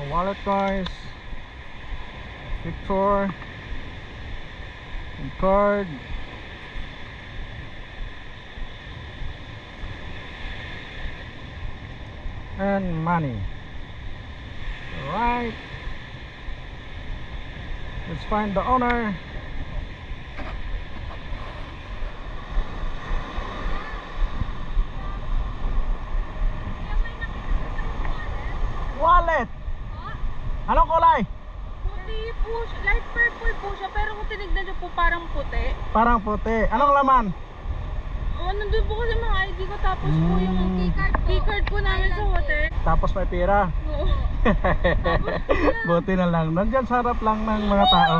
wallet guys, picture and card. And money. Alright, let's find the owner. Wallet. Anong kulay? Puti po siya, light purple po siya, pero kung tinignan nyo po parang puti. Parang puti. Anong laman? Nandun po kasi mga ID ko, tapos po yung keycard po namin sa hotel. Tapos may pira. Oo. Buti na lang. Nandyan sa harap lang ng mga tao.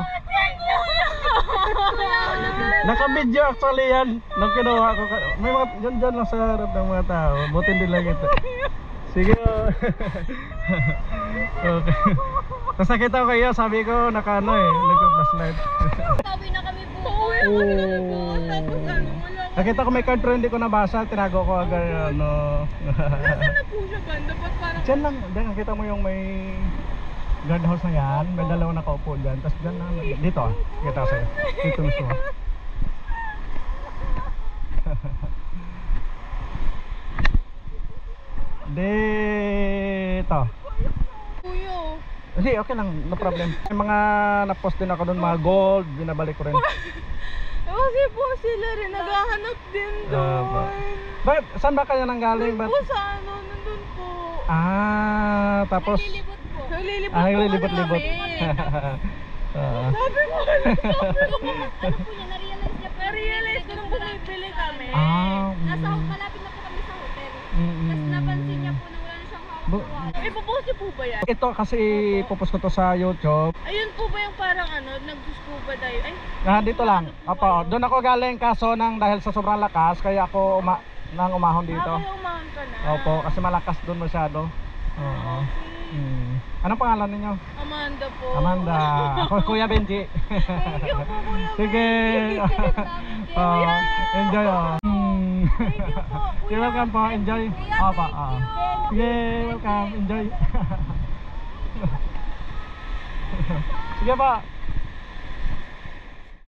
Naka-video actually yan. Nung kinuha ko. May mga dyan lang sa harap ng mga tao. Buti din lang ito. Sige. Okay. Tapos nakita ko kayo, sabi ko naka-ano eh. Nagpa-flashlight. Sabi na kami po. Uwi na kami po. Tapos ano, wala ko. Nakita ko may card pero hindi ko nabasa. Tinago ko agad ano. Nasaan na po siya ba? Dapat parang... Diyan lang. Diyan nakita mo yung may guardhouse na yan. May dalawa nakaupo dyan. Tapos dyan lang. Dito ah. Kita ko sa'yo. Dito mismo. Dito. Kuyo. Hindi, okay lang. No problem. May mga na-post din ako doon. Mga gold. Binabalik ko rin. Kasi po sila rin naghahanap din doon. Bakit? Saan ba kaya nanggaling? Doon po sa ano, nandun po. Tapos Naglilibot po. Naglilibot po naglilibot-libot. Sabi mo, Ano po niya, na-realize niya po. na-realize ko nung bumibili kami. Malapit na po kami sa hotel. Tapos napansin niya po na wala na siyang hawak na wallet. Ipopost niyo po ba yan? Ito kasi pupus ko to sa YouTube. Ayun po ba yung parang ano, nag-scuba dive? Ay, Dito lang. Opo, doon ako galing kaso dahil sa sobrang lakas kaya ako umahon dito. kaya umahan ka na. Opo, kasi malakas doon masyado. Oo. Anong pangalan ninyo? Amanda po. Amanda. Ako Kuya Benji. Thank you po, Kuya Sige. Enjoy. Thank you po. You're welcome po. Enjoy. Opo. Sige, welcome. Enjoy. Sige po.